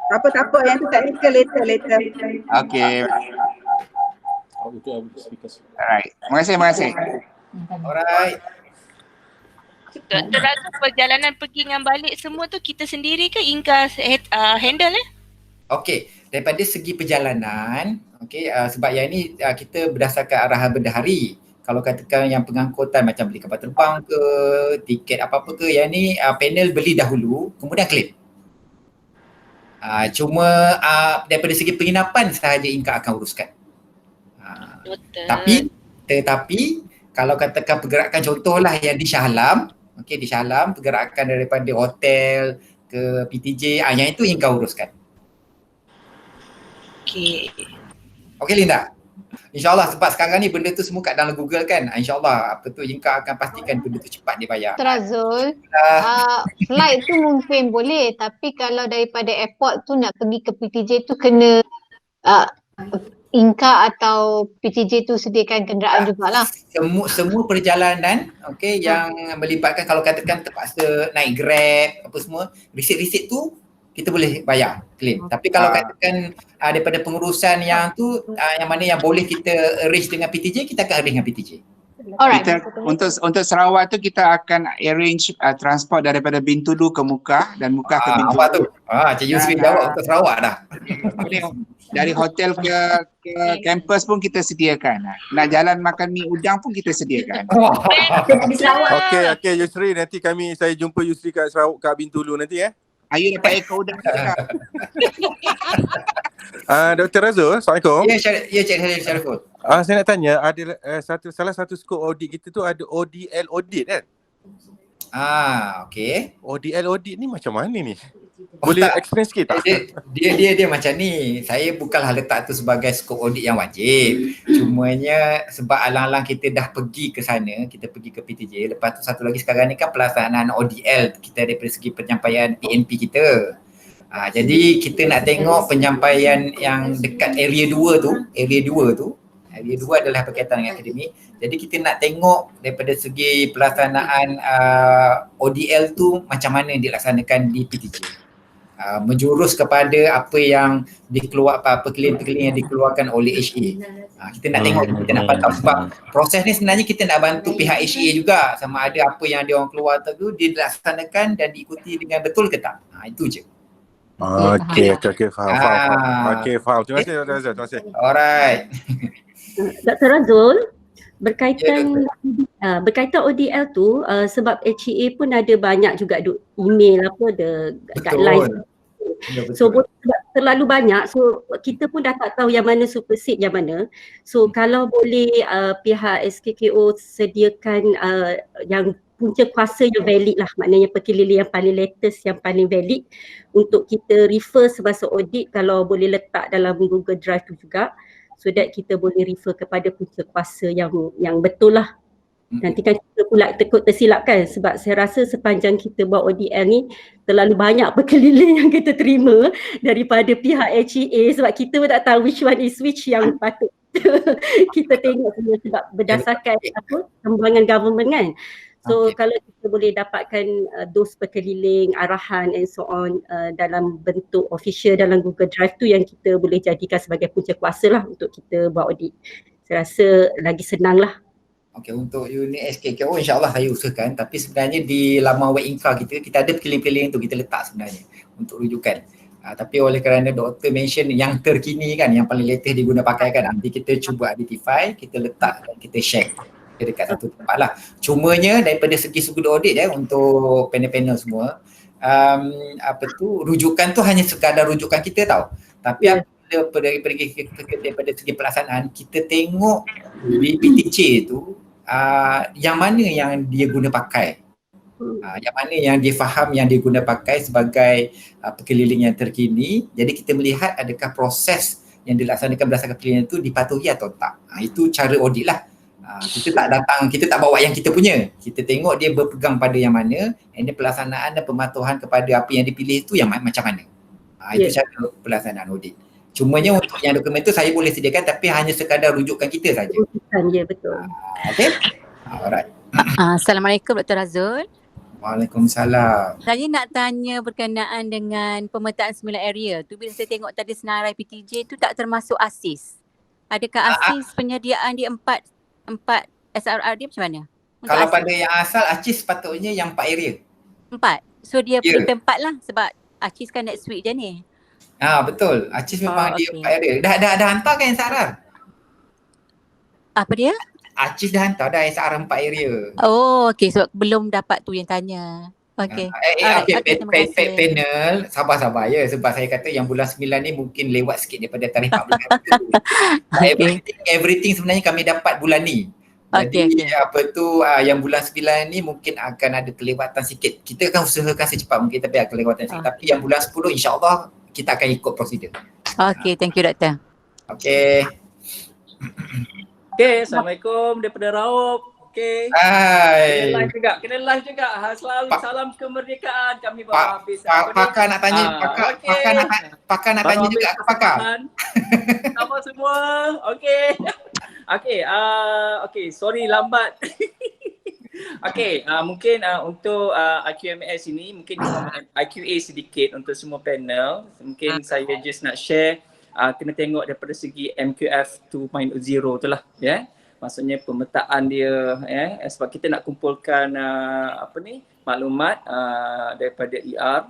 Speaker 4: Tak apa yang tu technical later.
Speaker 5: Okey. Alright. Terima kasih.
Speaker 1: Alright.
Speaker 6: Dr. Razul, perjalanan pergi dengan balik semua tu kita sendiri ke Inka handle
Speaker 1: Okey, daripada segi perjalanan, sebab yang ini kita berdasarkan arahan bendahari. Kalau katakan yang pengangkutan macam beli kapal terbang ke, tiket apa-apa ke, yang ni panel beli dahulu, kemudian claim. Cuma daripada segi penginapan sahaja Inka akan uruskan. Tetapi kalau katakan pergerakan contohlah yang di Shah Alam, di Shah Alam pergerakan daripada hotel ke PTJ, yang itu Inka uruskan. Okey Linda. InsyaAllah sebab sekarang ni benda tu semua kat dalam Google kan. InsyaAllah Inka akan pastikan benda tu cepat dibayar.
Speaker 3: Dr. Razul, flight tu mungkin boleh, tapi kalau daripada airport tu nak pergi ke PTJ tu kena Inka atau PTJ tu sediakan kenderaan jugalah.
Speaker 1: Semua perjalanan yang melibatkan, kalau katakan terpaksa naik Grab apa semua, resit-resit tu kita boleh bayar, claim. Tapi kalau katakan daripada pengurusan yang tu yang mana yang boleh kita arrange dengan PTJ, kita akan arrange dengan PTJ.
Speaker 3: Alright.
Speaker 5: Untuk Sarawak tu kita akan arrange transport daripada Bintulu ke Mukah dan Mukah ke Bintulu.
Speaker 1: Apa tu? Cik Yusri jawab untuk Sarawak dah.
Speaker 5: Dari hotel ke kampus pun kita sediakan. Nak jalan makan mi udang pun kita sediakan.
Speaker 7: Okey Yusri, nanti saya jumpa Yusri kat Sarawak, kat Bintulu nanti ya.
Speaker 5: Ayu dapat ekor udang juga.
Speaker 7: Dr. Razul, Assalamualaikum.
Speaker 1: Ya Cik Syariful.
Speaker 7: Saya nak tanya, ada salah satu skop audit kita tu ada ODL audit kan?
Speaker 1: Okey.
Speaker 7: ODL audit ni macam mana ni? Boleh
Speaker 1: tak.
Speaker 7: explain sikit tak?
Speaker 1: Dia macam ni. Saya bukanlah letak tu sebagai skop audit yang wajib. Cumanya sebab alang-alang kita dah pergi ke sana, kita pergi ke PTJ. Lepas tu satu lagi sekarang ni kan pelaksanaan ODL kita daripada segi penyampaian PNP kita. Jadi kita nak tengok penyampaian yang dekat area 2 tu. Area 2 adalah berkaitan dengan akademik. Jadi kita nak tengok daripada segi pelaksanaan ODL tu macam mana dilaksanakan di PTJ. Menjurus kepada apa yang perkeliling-perkeliling yang dikeluarkan oleh HA. Kita nak tengok, kita nak pantau sebab proses ni sebenarnya kita nak bantu pihak HA juga sama ada apa yang dia orang keluar tu dilaksanakan dan diikuti dengan betul ke tak. Itu je.
Speaker 7: Okey, faham. Okey, faham. Terima kasih Dr. Razul. Terima kasih.
Speaker 1: Alright.
Speaker 2: Dr. Razul, berkaitan ODL tu sebab HEA pun ada banyak juga email guidelines. So terlalu banyak, so kita pun dah tak tahu yang mana supersede yang mana. So kalau boleh pihak SKKO sediakan yang punca kuasa yang valid lah, maknanya perkeliling yang paling latest, yang paling valid untuk kita refer semasa audit, kalau boleh letak dalam Google Drive tu juga, so that kita boleh refer kepada punca kuasa yang betul lah. Nanti kan kita pula tersilap kan, sebab saya rasa sepanjang kita buat ODL ni terlalu banyak perkeliling yang kita terima daripada pihak HEA, sebab kita pun tak tahu which one is which yang patut kita tengok semua sebab berdasarkan kembangan government kan. So kalau kita boleh dapatkan dos perkeliling, arahan and so on dalam bentuk official dalam Google Drive tu, yang kita boleh jadikan sebagai punca kuasa lah untuk kita buat audit. Saya rasa lagi senang lah.
Speaker 1: Okey, untuk unit SKKO insyaAllah saya usahakan, tapi sebenarnya di laman web Inka kita ada perkeliling-perkeliling tu kita letak sebenarnya untuk rujukan. Tapi oleh kerana doktor mention yang terkini kan, yang paling latest diguna pakai kan, nanti kita cuba identify, kita letak dan kita share dekat satu tempat lah. Cumanya daripada segi sudut audit untuk panel-panel semua, rujukan tu hanya sekadar rujukan kita tau. Tapi daripada segi pelaksanaan, kita tengok di PTJ tu yang mana yang dia guna pakai, yang mana yang dia faham yang dia guna pakai sebagai perkeliling yang terkini. Jadi kita melihat adakah proses yang dilaksanakan berdasarkan perkeliling itu dipatuhi atau tak. Itu cara audit lah. Kita tak bawa yang kita punya. Kita tengok dia berpegang pada yang mana, and pelaksanaan dan pematuhan kepada apa yang dipilih itu yang macam mana. Itu cara pelaksanaan audit. Cumanya untuk yang dokumen tu saya boleh sediakan, tapi hanya sekadar rujukan kita saja.
Speaker 2: Ya, betul.
Speaker 1: Okey. Alright.
Speaker 8: Assalamualaikum Dr. Razul.
Speaker 1: Waalaikumsalam.
Speaker 8: Saya nak tanya berkenaan dengan pemetaan 9 area tu. Bila saya tengok tadi senarai PTJ tu tak termasuk ASIS. Adakah ASIS penyediaan di 4 SRR dia macam mana? Untuk
Speaker 1: kalau
Speaker 8: ASIS?
Speaker 1: pada yang asal ACIS sepatutnya yang 4 area.
Speaker 8: 4. So dia prepare 4 lah sebab ACIS kan next week je ni.
Speaker 1: Betul. ACIS memang dia 4 area. Dah hantar kan SRR?
Speaker 8: Apa dia?
Speaker 1: ACIS dah hantar dah SRR 4 area.
Speaker 8: Oh, okey. So belum dapat tu yang tanya. Okey.
Speaker 1: Panel sabar-sabar ya, sebab saya kata yang bulan 9 ni mungkin lewat sikit daripada tarikh 14 tu. Everything sebenarnya kami dapat bulan ni. Jadi yang bulan 9 ni mungkin akan ada kelewatan sikit. Kita akan usahakan secepat mungkin, tapi ada kelewatan sikit. Tapi yang bulan 10 insya-Allah kita akan ikut prosedur.
Speaker 8: Okey, thank you doktor.
Speaker 1: Okey.
Speaker 9: Okey, Assalamualaikum daripada Raub. Okey.
Speaker 1: Hai.
Speaker 9: Kena live juga. Selalu salam kemerdekaan kami bawa habis.
Speaker 1: Pakar nak tanya, pakar nak tanya juga ke pakar.
Speaker 9: Sama semua. Okey. Okey, sorry lambat. Okey, mungkin untuk IQMS ini mungkin IQA sedikit untuk semua panel. Mungkin saya just nak share kena tengok daripada segi MQF 2.0 tu lah, ya. Maksudnya pemetaan dia, sebab kita nak kumpulkan maklumat daripada ER,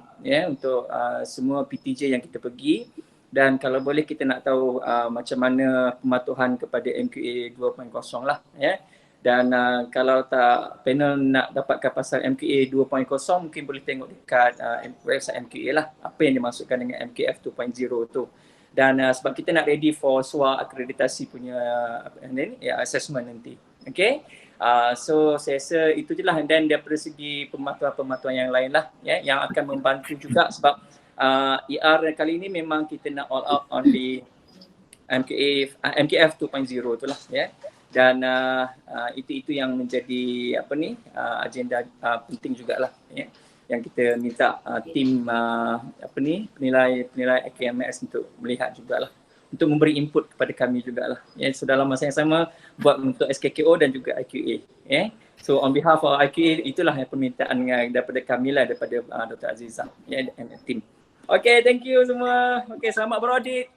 Speaker 9: untuk semua PTJ yang kita pergi. Dan kalau boleh kita nak tahu macam mana pematuhan kepada MQA 2.0 lah, ya. Dan kalau tak panel nak dapatkan pasal MQA 2.0, mungkin boleh tengok dekat website MQA lah, apa yang dimaksudkan dengan MQF 2.0 tu. Dan sebab kita nak ready for SWA akreditasi punya assessment nanti. Okay. So saya rasa itu je lah, dan daripada segi pematuan-pematuan yang lain lah yang akan membantu juga sebab ER kali ini memang kita nak all out on the MKF 2.0 tu lah dan itu yang menjadi agenda penting jugalah yang kita minta tim penilai IKMS untuk melihat jugalah, untuk memberi input kepada kami jugalah. So dalam masa yang sama buat untuk SKKO dan juga IQA. So on behalf of IQA, itulah yang permintaan daripada kami lah, daripada Dr. Azizah dan tim. Okay, thank you semua. Okay, selamat beraudit.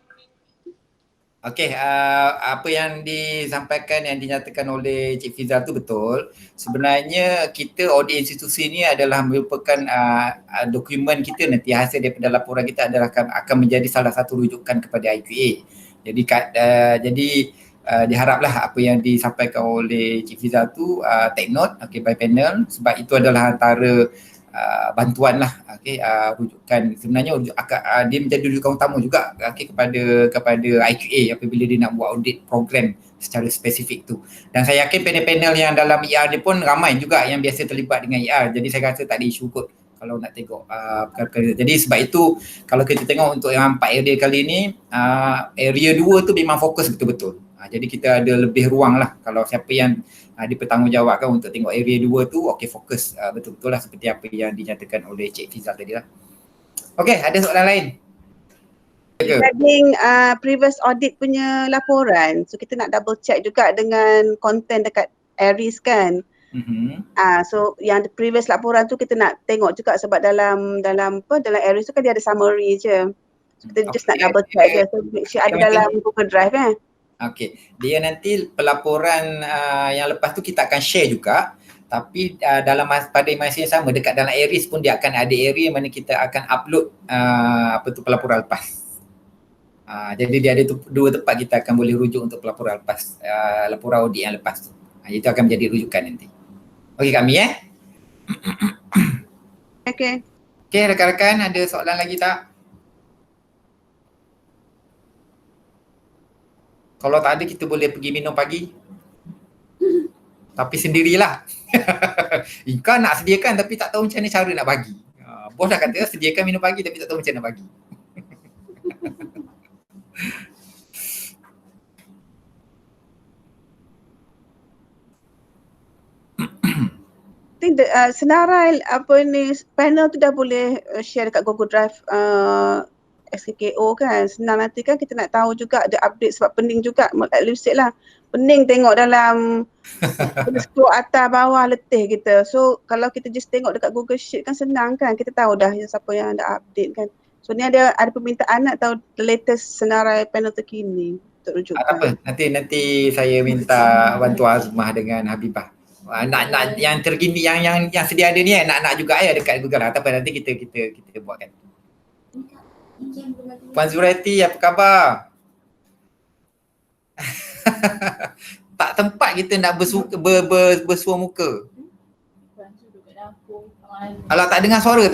Speaker 1: Okey, apa yang disampaikan, yang dinyatakan oleh Cik Fizal tu betul. Sebenarnya kita audit institusi ni adalah merupakan dokumen kita nanti, hasil daripada laporan kita adalah akan menjadi salah satu rujukan kepada IQA. Jadi diharaplah apa yang disampaikan oleh Cik Fizal tu take note by panel, sebab itu adalah antara bantuan lah, rujukan. Sebenarnya dia menjadi rujukan utama juga kepada IQA apabila dia nak buat audit program secara spesifik tu. Dan saya yakin panel-panel yang dalam ER ni pun ramai juga yang biasa terlibat dengan ER, jadi saya rasa tak ada isu kot kalau nak tengok perkara-perkara. Jadi sebab itu kalau kita tengok untuk yang 4 area kali ni, area 2 tu memang fokus betul-betul. Jadi kita ada lebih ruang lah kalau siapa yang dipertanggungjawabkan untuk tengok area 2 tu, fokus betul-betul lah seperti apa yang dinyatakan oleh Cik Fizal tadi lah. Okey, ada soalan lain?
Speaker 4: Regarding previous audit punya laporan, so kita nak double check juga dengan konten dekat Aries kan. So yang previous laporan tu kita nak tengok juga sebab dalam Aries tu kan dia ada summary je. So kita just nak double check je, so make sure ada dalam Google Drive
Speaker 1: Okey, dia nanti pelaporan yang lepas tu kita akan share juga, tapi pada masa yang sama dekat dalam Aries pun dia akan ada area mana kita akan upload pelaporan lepas. Jadi dia ada dua tempat kita akan boleh rujuk untuk pelaporan lepas, laporan audit yang lepas tu. Itu akan menjadi rujukan nanti. Okey kami
Speaker 4: Okey.
Speaker 1: Okey, rakan-rakan ada soalan lagi tak? Kalau tak ada, kita boleh pergi minum pagi. Tapi sendirilah. Inka nak sediakan tapi tak tahu macam mana cara nak bagi. Bos dah kata sediakan minum pagi tapi tak tahu macam mana nak bagi.
Speaker 4: I think senarai panel tu dah boleh share dekat Google Drive SKKO kan. Senang nanti kan kita nak tahu juga ada update, sebab pening juga lucid lah. Pening tengok dalam scroll atas bawah letih kita. So kalau kita just tengok dekat Google Sheet kan senang kan, kita tahu dah siapa yang ada update kan. So ni ada permintaan nak tahu the latest senarai panel terkini untuk rujukan.
Speaker 1: Apa? Nanti saya minta bantuan Azmah dengan Habibah. Nak yang terkini yang sedia ada ni nak juga dekat Google lah. Tak apa, nanti kita buatkan. Puan Zuraiti, apa khabar? Tak tempat kita nak bersuara muka. Alah, tak dengar suara.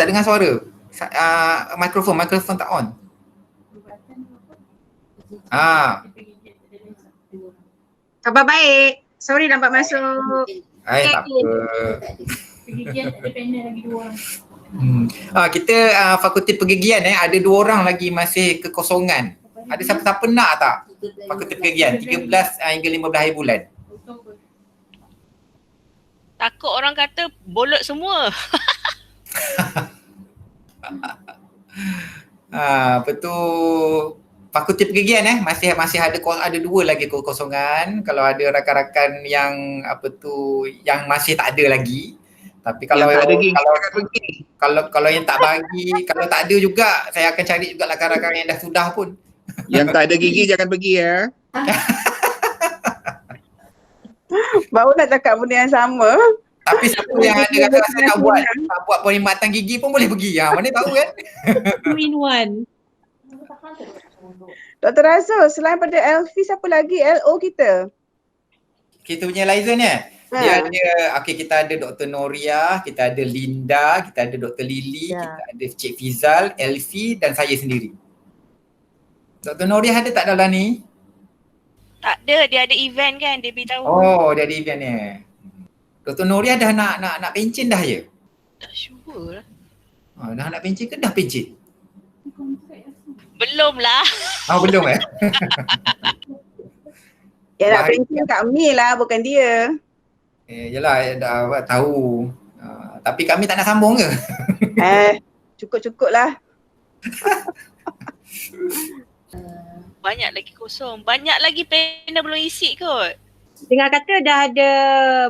Speaker 1: Mikrofon tak on.
Speaker 10: Khabar baik. Sorry lambat masuk.
Speaker 1: Tak apa.
Speaker 11: Pergigian ada panel lagi 2 orang.
Speaker 1: Kita fakulti pergigian ada 2 orang lagi masih kekosongan. Ada siapa-siapa nak tak fakulti pergigian 13 hingga 15 hari bulan?
Speaker 6: Takut orang kata bolot semua.
Speaker 1: Betul. Fakulti pergigian masih ada 2 lagi kekosongan. Kalau ada rakan-rakan yang yang masih tak ada lagi. Tapi kalau yang tak bagi, kalau tak ada juga, saya akan cari juga rakan-rakan yang dah sudah pun.
Speaker 5: Yang tak ada gigi jangan pergi ya.
Speaker 4: Baru nak cakap benda yang sama.
Speaker 1: Tapi siapa yang ada rasa nak buat perkhidmatan gigi pun boleh pergi. Mana tahu kan?
Speaker 10: 2 in 1.
Speaker 4: Dr. Razul, selain pada Elfi, siapa lagi LO kita?
Speaker 1: Kita punya liaison dia ada, kita ada Dr. Noria, kita ada Linda, kita ada Dr. Lily, kita ada Cik Fizal, Elfi dan saya sendiri. Dr. Noria ada tak dalam ni?
Speaker 6: Tak ada, dia ada event kan, dia beritahu.
Speaker 1: Oh, dia ada event ni. Dr. Noria dah nak pencen dah ya?
Speaker 6: Dah sure lah.
Speaker 1: Dah nak pencen ke dah pencen?
Speaker 6: Belum lah.
Speaker 1: Belum
Speaker 4: Ya nak pencen kami lah, bukan dia.
Speaker 1: Yelah, dah tahu. Tapi kami tak nak sambung ke?
Speaker 4: Cukup-cukup lah.
Speaker 6: Banyak lagi kosong. Banyak lagi panel belum isi kot.
Speaker 10: Dengar kata dah ada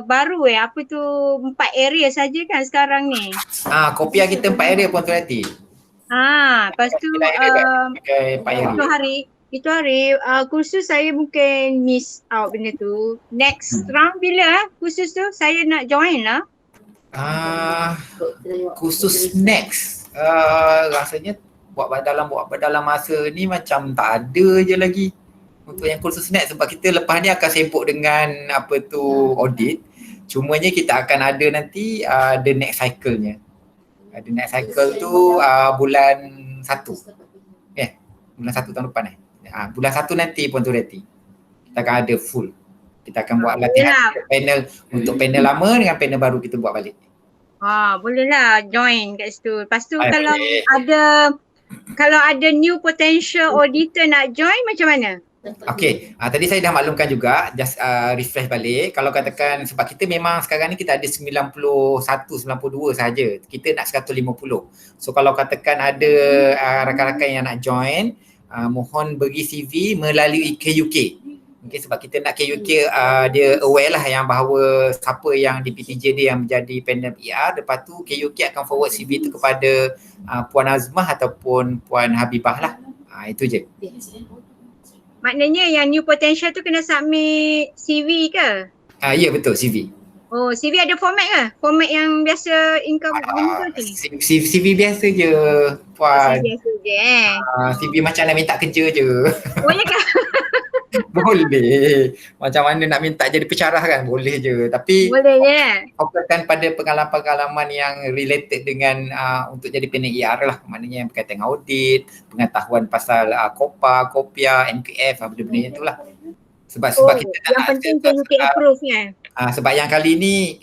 Speaker 10: baru apa tu 4 area saja kan sekarang ni.
Speaker 1: Kopiah kita 4 area Puan Turati.
Speaker 10: Lepas tu itu hari kursus saya mungkin miss out benda tu. Next round bila kursus tu saya nak join lah.
Speaker 1: Kursus next rasanya buat dalam masa ni macam tak ada je lagi untuk yang kursus next, sebab kita lepas ni akan sibuk dengan audit. Cumanya kita akan ada nanti the next cycle-nya. The next cycle tu bulan 1. Bulan 1 tahun depan bulan 1 nanti Puan Turati. Kita akan ada full. Kita akan buat latihan panel untuk panel lama dengan panel baru kita buat balik.
Speaker 10: Boleh lah join kat situ. Lepas tu kalau ada new potential auditor nak join macam mana?
Speaker 1: Okey, tadi saya dah maklumkan juga, just refresh balik. Kalau katakan sebab kita memang sekarang ni kita ada 91, 92 saja. Kita nak 150. So kalau katakan ada rakan-rakan yang nak join, mohon bagi CV melalui KUK. Okay, sebab kita nak KUK dia aware lah yang bahawa siapa yang di PTJ dia yang menjadi panel PR. Lepas tu KUK akan forward CV tu kepada Puan Azmah ataupun Puan Habibah lah. Itu je.
Speaker 10: Maknanya yang new potential tu kena submit CV ke?
Speaker 1: Ya betul, CV.
Speaker 10: CV ada format ke? Format yang biasa income benda tu?
Speaker 1: CV biasa je Puan.
Speaker 10: CV biasa je
Speaker 1: CV macam nak minta kerja je.
Speaker 10: Boleh ke?
Speaker 1: Boleh. Macam mana nak minta jadi pensyarah kan? Boleh je. Tapi
Speaker 10: boleh je.
Speaker 1: fokuskan pada pengalaman-pengalaman yang related dengan untuk jadi panel ER lah. Maknanya yang berkaitan dengan audit, pengetahuan pasal kopiah, NQF, benda-benda tu lah. Sebab kita tak
Speaker 10: yang penting KUK approve kan?
Speaker 1: Sebab yang kali ni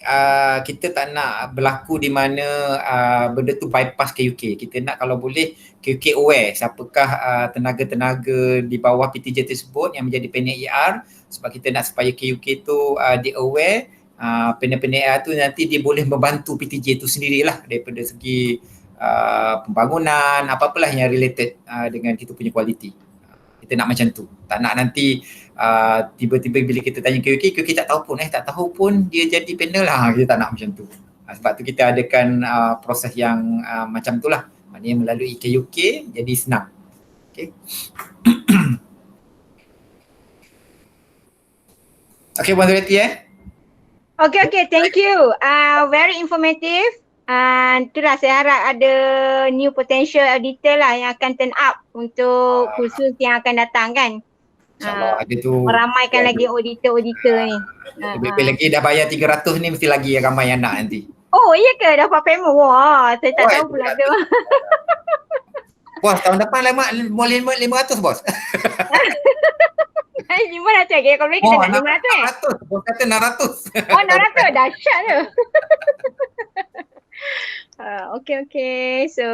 Speaker 1: kita tak nak berlaku di mana benda tu bypass KUK. Kita nak kalau boleh KUK aware siapakah tenaga-tenaga di bawah PTJ tersebut yang menjadi panel ER, sebab kita nak supaya KUK tu dia aware panel-panel ER tu nanti dia boleh membantu PTJ tu sendirilah daripada segi pembangunan, apa-apalah yang related dengan kita punya kualiti. Kita nak macam tu. Tak nak nanti tiba-tiba bila kita tanya KUK tak tahu pun dia jadi panel lah. Kita tak nak macam tu. Sebab tu kita adakan proses yang macam tu lah. Maknanya melalui KUK jadi senang. Okay. Okay Puan Turati
Speaker 10: Okay, thank you. Very informative. Itulah saya harap ada new potential auditor lah yang akan turn up untuk kursus yang akan datang kan.
Speaker 1: InsyaAllah ada tu.
Speaker 10: Meramaikan lagi auditor-auditor ni.
Speaker 1: Lebih lagi dah bayar 300 ni mesti lagi ramai yang nak nanti.
Speaker 10: Oh iya ke? Dapat payment? Wah, saya tak tahu pula tu.
Speaker 1: Bos, tahun depan boleh 500 bos.
Speaker 10: 500 lagi. Kalau boleh kita nak 500
Speaker 1: Bos kata 600.
Speaker 10: 600 dahsyat tu. Okay. So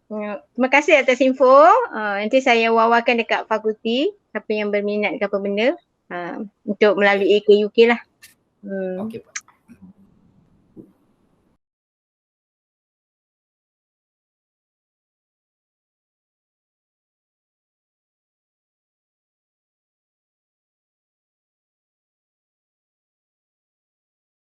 Speaker 10: terima kasih atas info. Nanti saya wawarkan dekat fakulti siapa yang berminat ke apa benda untuk melalui KUK lah.
Speaker 1: Okay.